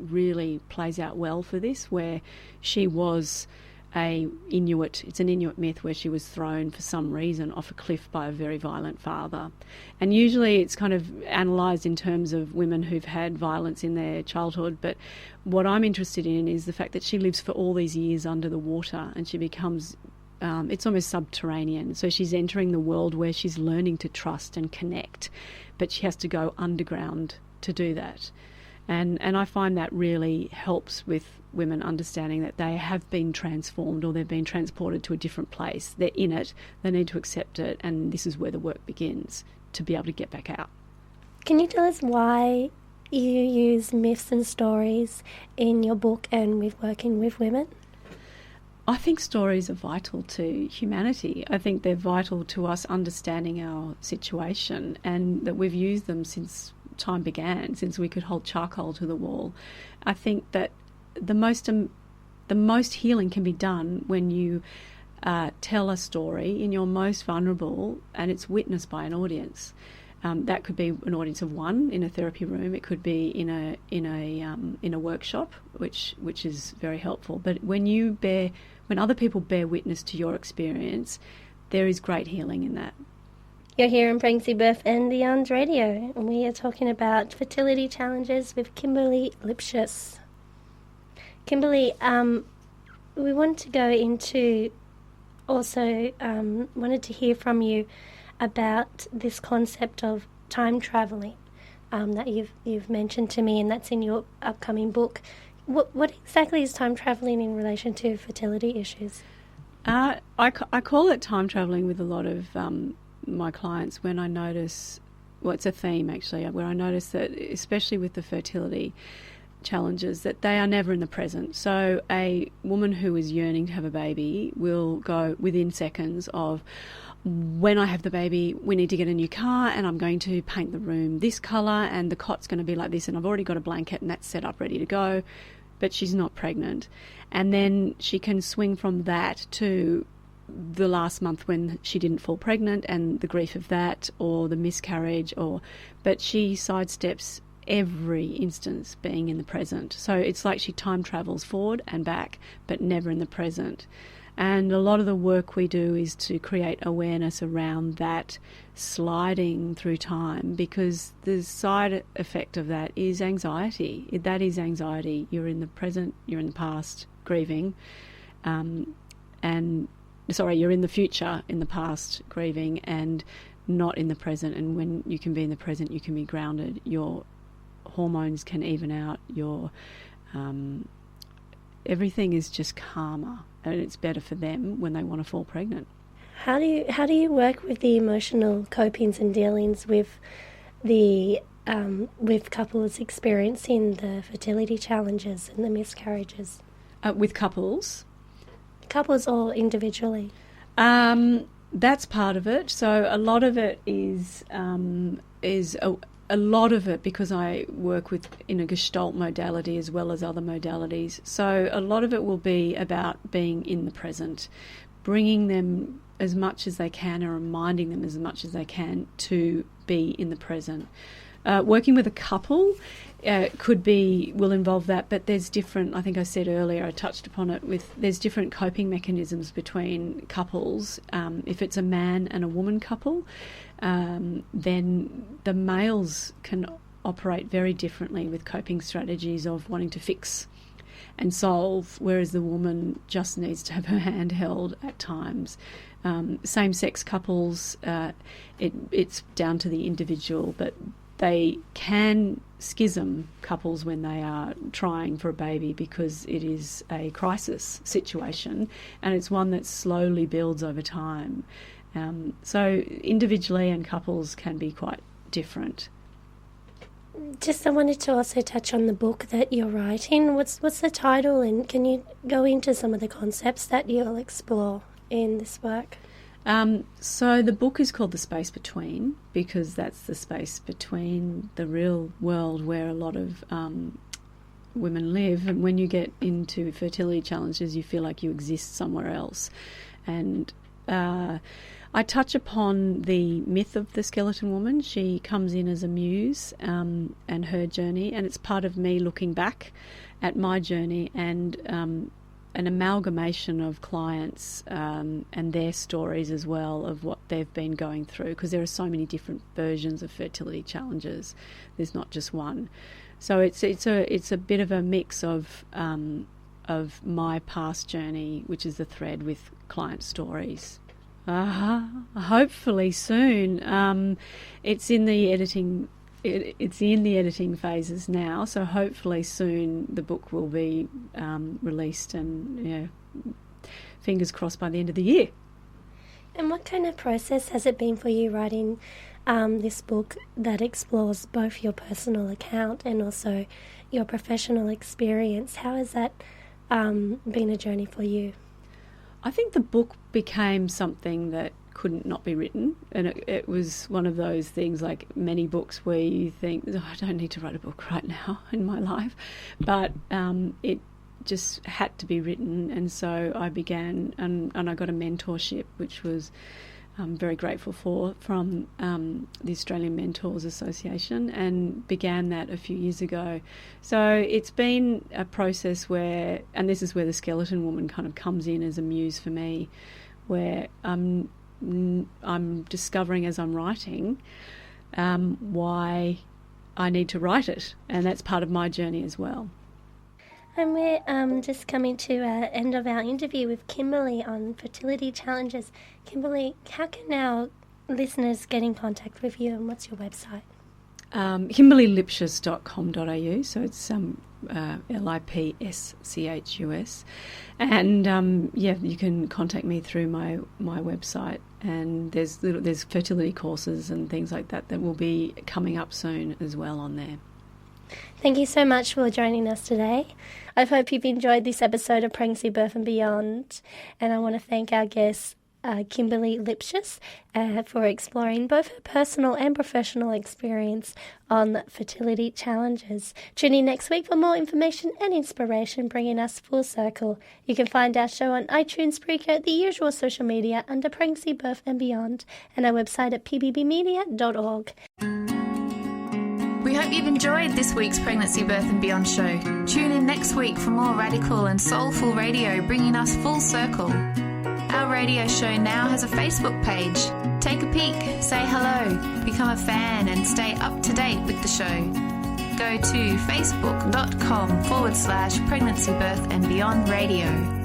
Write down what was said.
really plays out well for this, where she was a Inuit. It's an Inuit myth where she was thrown for some reason off a cliff by a very violent father. And usually it's kind of analysed in terms of women who've had violence in their childhood, but what I'm interested in is the fact that she lives for all these years under the water, and she becomes it's almost subterranean. So she's entering the world where she's learning to trust and connect, but she has to go underground to do that. And I find that really helps with women understanding that they have been transformed, or they've been transported to a different place. They're in it, they need to accept it, and this is where the work begins to be able to get back out. Can you tell us why you use myths and stories in your book and with working with women? I think stories are vital to humanity. I think they're vital to us understanding our situation, and that we've used them since time began, since we could hold charcoal to the wall. I think that the most healing can be done when you tell a story in your most vulnerable and it's witnessed by an audience. That could be an audience of one in a therapy room. It could be in a workshop, which is very helpful. But when other people bear witness to your experience, there is great healing in that. You're here on Pregnancy, Birth and Beyond Radio, and we are talking about fertility challenges with Kimberly Lipschitz. Kimberly, we want to go into also wanted to hear from you about this concept of time travelling that you've mentioned to me, and that's in your upcoming book. What exactly is time travelling in relation to fertility issues? I call it time travelling with a lot of my clients when I notice, well, it's a theme actually, where I notice that, especially with the fertility challenges, that they are never in the present. So a woman who is yearning to have a baby will go within seconds of, when I have the baby, we need to get a new car, and I'm going to paint the room this colour, and the cot's going to be like this, and I've already got a blanket and that's set up ready to go, but she's not pregnant. And then she can swing from that to the last month when she didn't fall pregnant and the grief of that, or the miscarriage, but she sidesteps every instance being in the present. So it's like she time travels forward and back, but never in the present. And a lot of the work we do is to create awareness around that sliding through time, because the side effect of that is anxiety. That is anxiety. You're in the present, you're in the past, grieving, you're in the future, in the past, grieving, and not in the present. And when you can be in the present, you can be grounded. Your hormones can even out. Your everything is just calmer, and it's better for them when they want to fall pregnant. How do you work with the emotional copings and dealings with the with couples experiencing the fertility challenges and the miscarriages? With couples or individually? That's part of it. So a lot of it is a lot of it, because I work in a Gestalt modality as well as other modalities. So a lot of it will be about being in the present, bringing them as much as they can and reminding them as much as they can to be in the present. Working with a couple will involve that, but there's different, I think I said earlier, I touched upon it, there's different coping mechanisms between couples. If it's a man and a woman couple, then the males can operate very differently with coping strategies of wanting to fix and solve, whereas the woman just needs to have her hand held at times. Same-sex couples, it's down to the individual, but they can schism couples when they are trying for a baby, because it is a crisis situation and it's one that slowly builds over time. So individually and couples can be quite different. Just I wanted to also touch on the book that you're writing. What's the title, and can you go into some of the concepts that you'll explore in this work? So the book is called The Space Between, because that's the space between the real world where a lot of women live, and when you get into fertility challenges you feel like you exist somewhere else. And I touch upon the myth of the skeleton woman. She comes in as a muse and her journey, and it's part of me looking back at my journey and an amalgamation of clients and their stories as well of what they've been going through, because there are so many different versions of fertility challenges. There's not just one. So it's a bit of a mix of my past journey, which is the thread with client stories. Hopefully soon. It's in the editing. It's in the editing phases now, so hopefully soon the book will be released, and fingers crossed by the end of the year. And what kind of process has it been for you writing this book that explores both your personal account and also your professional experience? How has that been a journey for you? I think the book became something that couldn't not be written, and it was one of those things, like many books, where you think, I don't need to write a book right now in my life, but it just had to be written. And so I began, and I got a mentorship, which was I'm very grateful for, from the Australian Mentors Association, and began that a few years ago. So it's been a process where, and this is where the skeleton woman kind of comes in as a muse for me, where I'm discovering as I'm writing why I need to write it, and that's part of my journey as well. And we're just coming to the end of our interview with Kimberly on fertility challenges. Kimberly, how can our listeners get in contact with you, and what's your website? KimberlyLipschus.com.au, so it's Lipschus, and you can contact me through my website, and there's fertility courses and things like that will be coming up soon as well on there. Thank you so much for joining us today. I hope you've enjoyed this episode of Pregnancy, Birth and Beyond, and I want to thank our guest Kimberly Lipschus for exploring both her personal and professional experience on fertility challenges. Tune in next week for more information and inspiration, bringing us full circle. You can find our show on iTunes, Spreaker, the usual social media under Pregnancy, Birth and Beyond, and our website at pbbmedia.org. We hope you've enjoyed this week's Pregnancy, Birth and Beyond show. Tune in next week for more radical and soulful radio, bringing us full circle. Our radio show now has a Facebook page. Take a peek, say hello, become a fan and stay up to date with the show. Go to facebook.com/Pregnancy, Birth and Beyond Radio.